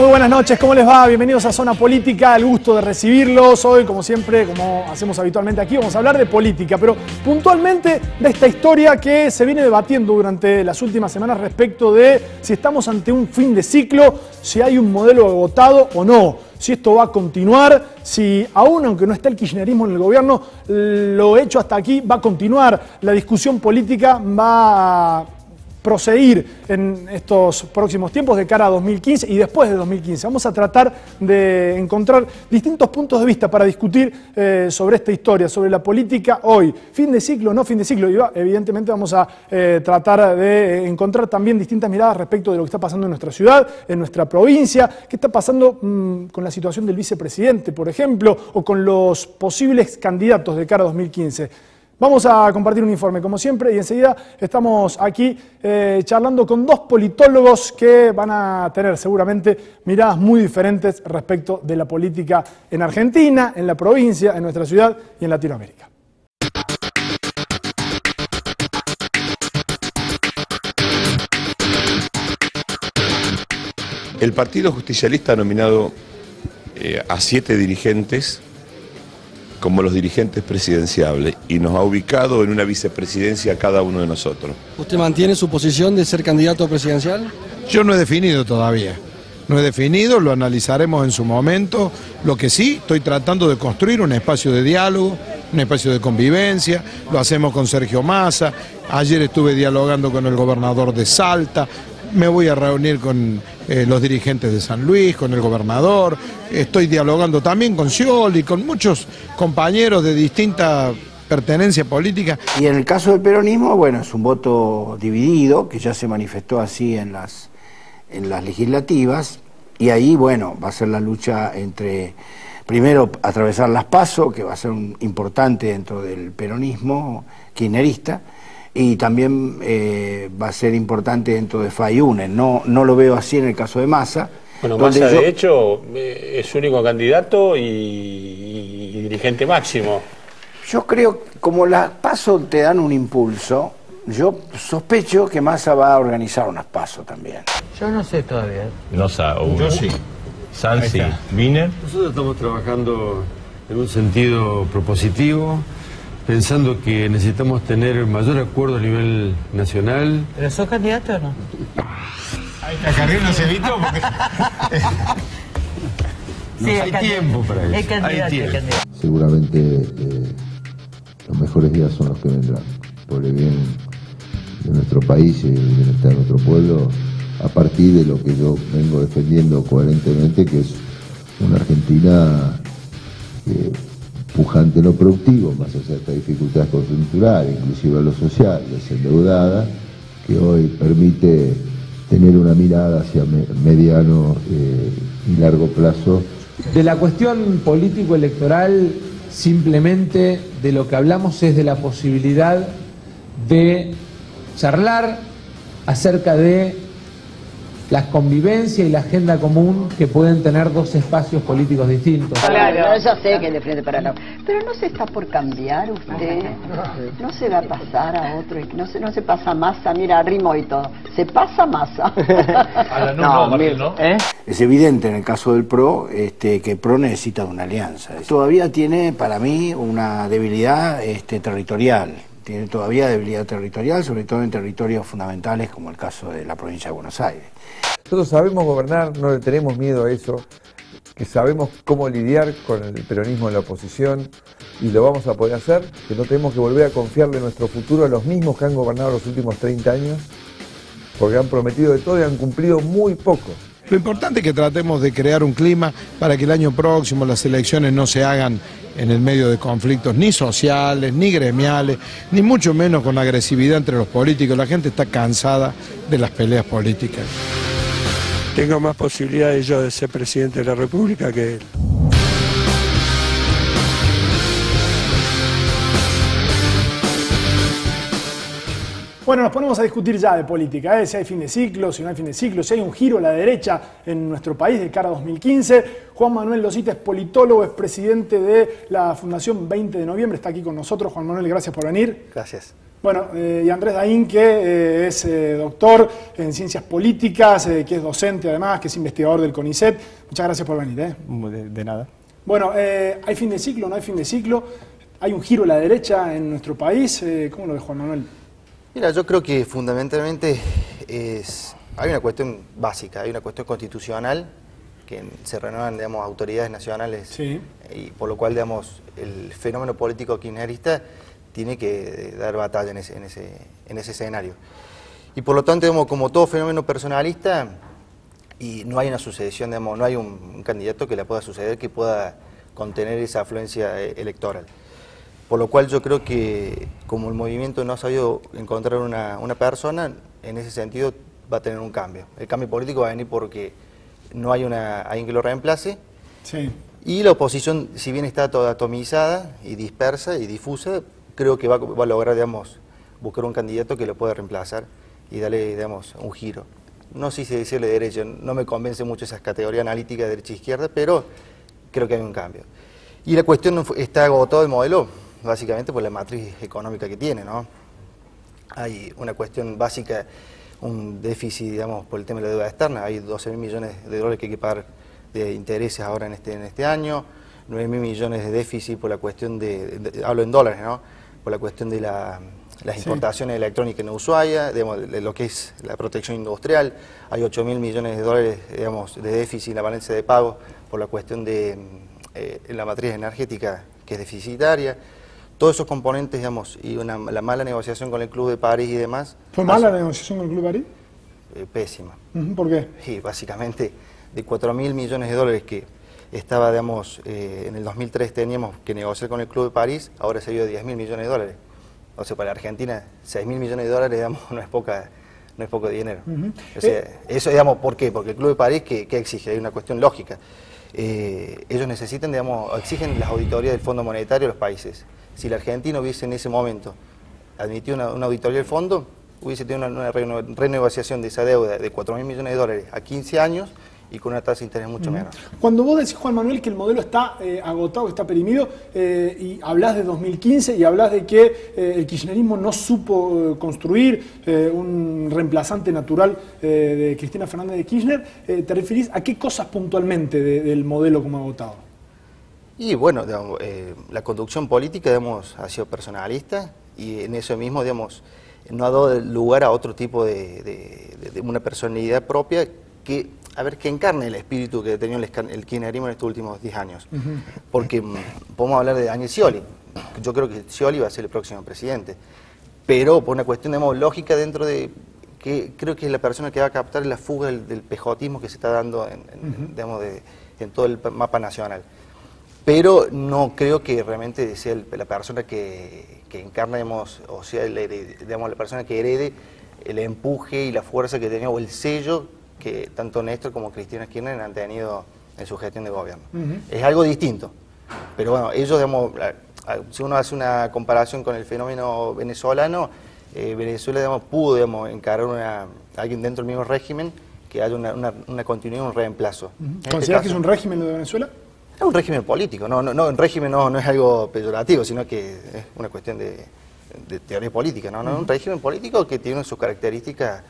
Muy buenas noches, ¿cómo les va? Bienvenidos a Zona Política, el gusto de recibirlos. Hoy, como siempre, como hacemos habitualmente aquí, vamos a hablar de política, pero puntualmente de esta historia que se viene debatiendo durante las últimas semanas respecto de si estamos ante un fin de ciclo, si hay un modelo agotado o no, si esto va a continuar, si aún aunque no esté el kirchnerismo en el gobierno, lo hecho hasta aquí va a continuar, la discusión política va a proseguir en estos próximos tiempos de cara a 2015 y después de 2015. Vamos a tratar de encontrar distintos puntos de vista para discutir sobre esta historia, sobre la política hoy. Fin de ciclo, no fin de ciclo. Y evidentemente vamos a tratar de encontrar también distintas miradas respecto de lo que está pasando en nuestra ciudad, en nuestra provincia, qué está pasando con la situación del vicepresidente, por ejemplo, o con los posibles candidatos de cara a 2015. Vamos a compartir un informe, como siempre, y enseguida estamos aquí charlando con dos politólogos que van a tener seguramente miradas muy diferentes respecto de la política en Argentina, en la provincia, en nuestra ciudad y en Latinoamérica. El Partido Justicialista ha nominado a 7 dirigentes como los dirigentes presidenciables y nos ha ubicado en una vicepresidencia cada uno de nosotros. ¿Usted mantiene su posición de ser candidato presidencial? Yo no he definido todavía, no he definido, lo analizaremos en su momento. Lo que sí, estoy tratando de construir un espacio de diálogo, un espacio de convivencia, lo hacemos con Sergio Massa, ayer estuve dialogando con el gobernador de Salta, me voy a reunir con los dirigentes de San Luis, con el gobernador, estoy dialogando también con Scioli, con muchos compañeros de distinta pertenencia política. Y en el caso del peronismo, bueno, es un voto dividido, que ya se manifestó así en las legislativas, y ahí, bueno, va a ser la lucha entre, primero, atravesar las PASO, que va a ser importante dentro del peronismo kirchnerista, y también va a ser importante dentro de FAI-UNE. No lo veo así en el caso de Massa. Bueno, Massa de hecho es único candidato y dirigente máximo. Yo creo, como las PASO te dan un impulso, yo sospecho que Massa va a organizar unas PASO también. Yo no sé todavía. No sabe. Yo sí. Sansi, Wiener. Nosotros estamos trabajando en un sentido propositivo, pensando que necesitamos tener mayor acuerdo a nivel nacional. ¿Pero sos candidato o no? Ahí está, Carrión no se evitó porque... Sí, hay tiempo para eso. Es candidato. Seguramente los mejores días son los que vendrán, por el bien de nuestro país y el bienestar de nuestro pueblo, a partir de lo que yo vengo defendiendo coherentemente, que es una Argentina pujante en lo productivo, más allá de esta dificultad coyuntural, inclusive a lo social, desendeudada, que hoy permite tener una mirada hacia mediano y largo plazo. De la cuestión político-electoral, simplemente de lo que hablamos es de la posibilidad de charlar acerca de la convivencia y la agenda común que pueden tener dos espacios políticos distintos. Claro, yo sé que es de Frente para la... Pero no se está por cambiar usted, no se va a pasar a otro, no se pasa Massa, mira, rimo y todo, se pasa Massa. Es evidente en el caso del PRO que PRO necesita de una alianza. Todavía tiene, para mí, una debilidad territorial. Tiene todavía debilidad territorial, sobre todo en territorios fundamentales como el caso de la provincia de Buenos Aires. Nosotros sabemos gobernar, no le tenemos miedo a eso, que sabemos cómo lidiar con el peronismo en la oposición y lo vamos a poder hacer, que no tenemos que volver a confiarle nuestro futuro a los mismos que han gobernado los últimos 30 años, porque han prometido de todo y han cumplido muy poco. Lo importante es que tratemos de crear un clima para que el año próximo las elecciones no se hagan en el medio de conflictos ni sociales, ni gremiales, ni mucho menos con agresividad entre los políticos. La gente está cansada de las peleas políticas. Tengo más posibilidades yo de ser presidente de la República que él. Bueno, nos ponemos a discutir ya de política, si hay fin de ciclo, si no hay fin de ciclo, si hay un giro a la derecha en nuestro país de cara a 2015. Juan Manuel Losita es politólogo, es presidente de la Fundación 20 de Noviembre, está aquí con nosotros. Juan Manuel, gracias por venir. Gracias. Bueno, y Andrés Daín, que es doctor en ciencias políticas, que es docente además, que es investigador del CONICET. Muchas gracias por venir. De nada. Bueno, ¿hay fin de ciclo? ¿No hay fin de ciclo? ¿Hay un giro a la derecha en nuestro país? ¿Cómo lo ve Juan Manuel? Mira, yo creo que fundamentalmente hay una cuestión básica, hay una cuestión constitucional, que se renuevan, digamos, autoridades nacionales, sí, y por lo cual, digamos, el fenómeno político kirchnerista tiene que dar batalla en ese escenario. Y por lo tanto, digamos, como todo fenómeno personalista, y no hay una sucesión, digamos, no hay un candidato que le pueda suceder que pueda contener esa afluencia electoral. Por lo cual yo creo que como el movimiento no ha sabido encontrar una persona, en ese sentido va a tener un cambio. El cambio político va a venir porque no hay alguien que lo reemplace. Sí. Y la oposición, si bien está toda atomizada y dispersa y difusa, creo que va a lograr, digamos, buscar un candidato que lo pueda reemplazar y darle, digamos, un giro. No sé si decirle derecha, no me convence mucho esas categorías analíticas de derecha e izquierda, pero creo que hay un cambio. Y la cuestión está agotado el modelo, básicamente por la matriz económica que tiene, ¿no? Hay una cuestión básica, un déficit, digamos, por el tema de la deuda externa. Hay 12.000 millones de dólares que hay que pagar de intereses ahora en este año, 9.000 millones de déficit por la cuestión hablo en dólares, ¿no? Por la cuestión de las importaciones electrónicas en Ushuaia, digamos, de lo que es la protección industrial. Hay 8.000 millones de dólares, digamos, de déficit en la balanza de pago por la cuestión de la matriz energética que es deficitaria. Todos esos componentes, digamos, y la mala negociación con el Club de París y demás. ¿Fue mala la negociación con el Club de París? Pésima. ¿Por qué? Sí, básicamente de 4.000 millones de dólares que estaba, digamos, en el 2003 teníamos que negociar con el Club de París, ahora se dio 10.000 millones de dólares. O sea, para la Argentina, 6.000 millones de dólares, digamos, no es poco dinero. O sea, eso, digamos, ¿por qué? Porque el Club de París, ¿qué exige? Hay una cuestión lógica. Ellos necesitan, digamos, exigen las auditorías del Fondo Monetario de los países. Si la Argentina hubiese en ese momento admitido una auditoría del fondo, hubiese tenido una renegociación de esa deuda de 4.000 millones de dólares a 15 años y con una tasa de interés mucho menos. Cuando vos decís, Juan Manuel, que el modelo está agotado, está perimido, y hablas de 2015 y hablas de que el kirchnerismo no supo construir un reemplazante natural de Cristina Fernández de Kirchner, ¿te referís a qué cosas puntualmente del modelo como agotado? Y bueno, digamos, la conducción política, digamos, ha sido personalista y en eso mismo, digamos, no ha dado lugar a otro tipo de una personalidad propia que encarne el espíritu que ha tenido el kirchnerismo en estos últimos 10 años. Porque podemos hablar de Daniel Scioli. Yo creo que Scioli va a ser el próximo presidente. Pero por una cuestión, digamos, lógica dentro de que creo que es la persona que va a captar la fuga del pejotismo que se está dando en todo el mapa nacional. Pero no creo que realmente sea la persona que encarna, digamos, o sea, digamos, la persona que herede el empuje y la fuerza que tenía, o el sello que tanto Néstor como Cristina Kirchner han tenido en su gestión de gobierno. Es algo distinto, pero bueno, ellos, digamos, si uno hace una comparación con el fenómeno venezolano, Venezuela, digamos, pudo, digamos, encarar a alguien dentro del mismo régimen que haya una continuidad, un reemplazo. ¿Consideras que es un régimen lo de Venezuela? Es un régimen político, un régimen no es algo peyorativo, sino que es una cuestión de teoría política, ¿no? Un régimen político que tiene sus características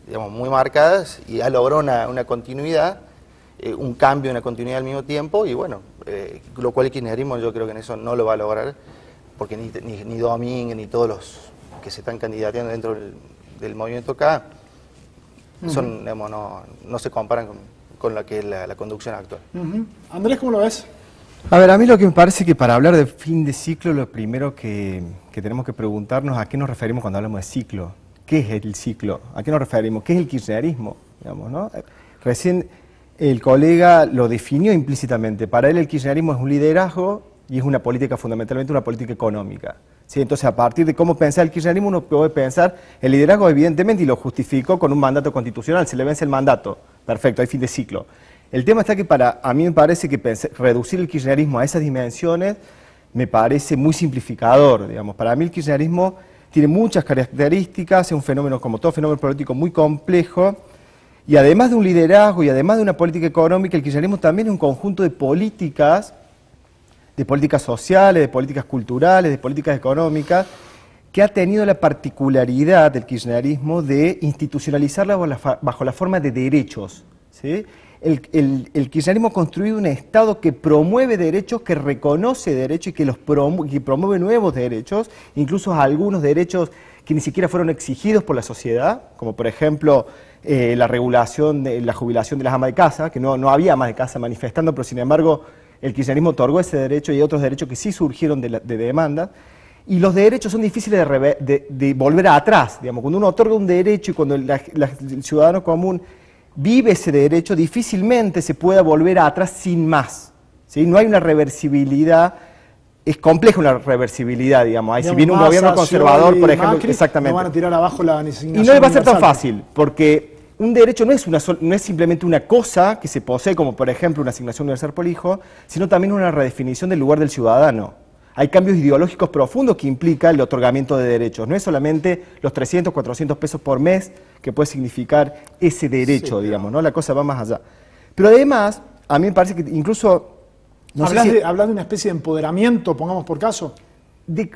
digamos, muy marcadas y ha logrado una continuidad, un cambio, una continuidad al mismo tiempo, y bueno, lo cual el kirchnerismo yo creo que en eso no lo va a lograr, porque ni Domínguez ni todos los que se están candidateando dentro del movimiento acá son, digamos, no se comparan con lo que es la conducción actual. Andrés, ¿cómo lo ves? A ver, a mí lo que me parece que para hablar de fin de ciclo, lo primero que tenemos que preguntarnos a qué nos referimos cuando hablamos de ciclo. ¿Qué es el ciclo? ¿A qué nos referimos? ¿Qué es el kirchnerismo? Digamos, ¿no? Recién el colega lo definió implícitamente. Para él el kirchnerismo es un liderazgo y es una política, fundamentalmente una política económica. ¿Sí? Entonces, a partir de cómo pensar el kirchnerismo, uno puede pensar el liderazgo, evidentemente, y lo justificó con un mandato constitucional. Se le vence el mandato. Perfecto, hay fin de ciclo. El tema está que a mí me parece que reducir el kirchnerismo a esas dimensiones me parece muy simplificador. Digamos. Para mí el kirchnerismo tiene muchas características, es un fenómeno, como todo fenómeno político, muy complejo, y además de un liderazgo y además de una política económica, el kirchnerismo también es un conjunto de políticas sociales, de políticas culturales, de políticas económicas, que ha tenido la particularidad del kirchnerismo de institucionalizarla bajo la forma de derechos, ¿sí? El kirchnerismo ha construido un Estado que promueve derechos, que reconoce derechos y que promueve nuevos derechos, incluso algunos derechos que ni siquiera fueron exigidos por la sociedad, como por ejemplo la regulación de la jubilación de las amas de casa, que no había amas de casa manifestando, pero sin embargo el kirchnerismo otorgó ese derecho y otros derechos que sí surgieron de demandas. Y los derechos son difíciles de volver atrás, digamos, cuando uno otorga un derecho y cuando el ciudadano común vive ese derecho, difícilmente se pueda volver atrás sin más, ¿sí? No hay una reversibilidad, es compleja una reversibilidad, digamos. Ahí, si viene un gobierno conservador, por ejemplo, Macri, exactamente. no van a tirar abajo la asignación Y no va a ser tan universal. fácil, porque un derecho no es simplemente una cosa que se posee, como por ejemplo una asignación universal por hijo, sino también una redefinición del lugar del ciudadano. Hay cambios ideológicos profundos que implica el otorgamiento de derechos. No es solamente los 300, 400 pesos por mes que puede significar ese derecho, sí, digamos, ¿no? La cosa va más allá. Pero además, a mí me parece que incluso... ¿Hablas de una especie de empoderamiento, pongamos por caso?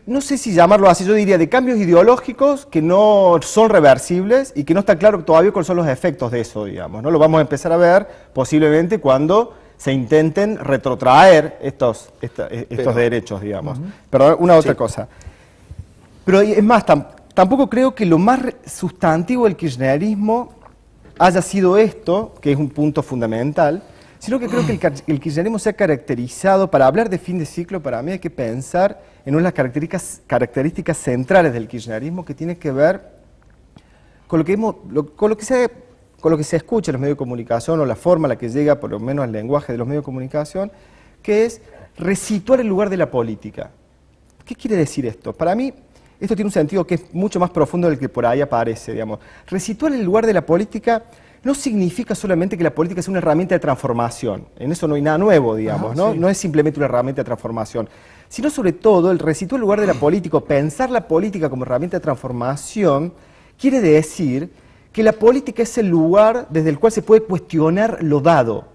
No sé si llamarlo así, yo diría de cambios ideológicos que no son reversibles y que no está claro todavía cuáles son los efectos de eso, digamos, ¿no? Lo vamos a empezar a ver posiblemente cuando se intenten retrotraer estos derechos, digamos. Perdón, una otra cosa. Pero es más, tampoco creo que lo más sustantivo del kirchnerismo haya sido esto, que es un punto fundamental, sino que creo que el kirchnerismo se ha caracterizado, para hablar de fin de ciclo, para mí hay que pensar en unas características centrales del kirchnerismo que tiene que ver con lo que se escucha en los medios de comunicación o la forma en la que llega por lo menos al lenguaje de los medios de comunicación, que es resituar el lugar de la política. ¿Qué quiere decir esto? Para mí esto tiene un sentido que es mucho más profundo del que por ahí aparece, digamos. Resituar el lugar de la política no significa solamente que la política sea una herramienta de transformación, en eso no hay nada nuevo, digamos, ¿no? Sí. No es simplemente una herramienta de transformación, sino sobre todo el resituar el lugar de la política, pensar la política como herramienta de transformación, quiere decir que la política es el lugar desde el cual se puede cuestionar lo dado.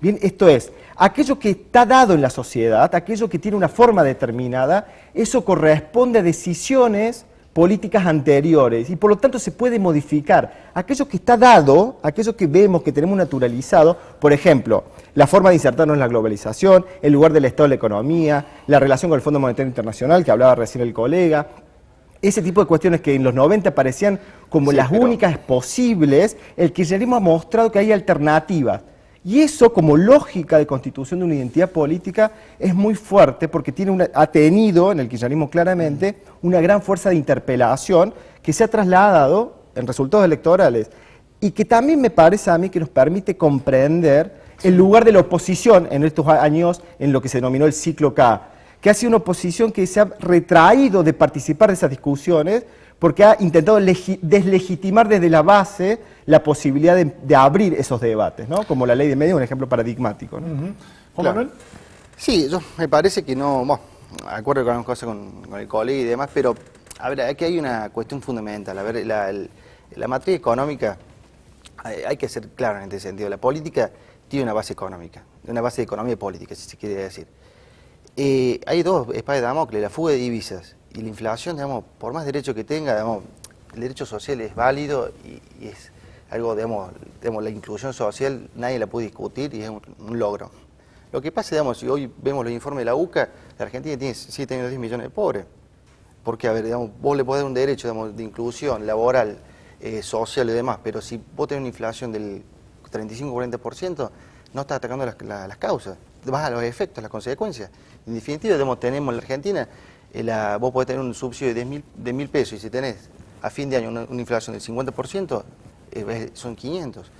Bien, esto es, aquello que está dado en la sociedad, aquello que tiene una forma determinada, eso corresponde a decisiones políticas anteriores y por lo tanto se puede modificar. Aquello que está dado, aquello que vemos, que tenemos naturalizado, por ejemplo, la forma de insertarnos en la globalización, el lugar del Estado de la economía, la relación con el Fondo Monetario Internacional, que hablaba recién el colega, ese tipo de cuestiones que en los 90 parecían como las únicas posibles, el kirchnerismo ha mostrado que hay alternativas. Y eso, como lógica de constitución de una identidad política, es muy fuerte porque ha tenido, en el kirchnerismo claramente, una gran fuerza de interpelación que se ha trasladado en resultados electorales y que también me parece a mí que nos permite comprender el lugar de la oposición en estos años en lo que se denominó el ciclo K, que ha sido una oposición que se ha retraído de participar de esas discusiones porque ha intentado deslegitimar desde la base la posibilidad de abrir esos debates, ¿no? Como la ley de medios, un ejemplo paradigmático, ¿no? ¿Juan Manuel? Sí, me parece que no, bueno, acuerdo con las cosas con el colega y demás, pero a ver, aquí hay una cuestión fundamental. A ver, la materia económica, hay que ser claro en este sentido, la política tiene una base económica, una base de economía política, si se quiere decir. Hay dos espadas de Damocles, la fuga de divisas y la inflación, digamos, por más derecho que tenga, digamos, el derecho social es válido y es algo, digamos, la inclusión social nadie la puede discutir y es un logro. Lo que pasa, digamos, si hoy vemos los informes de la UCA, la Argentina sigue teniendo 10 millones de pobres. Porque, a ver, digamos, vos le podés dar un derecho, digamos, de inclusión laboral, social y demás, pero si vos tenés una inflación del 35-40%, no estás atacando las causas, vas a los efectos, las consecuencias. En definitiva, digamos, tenemos en la Argentina, vos podés tener un subsidio de 10.000 pesos y si tenés a fin de año una inflación del 50%, son 500.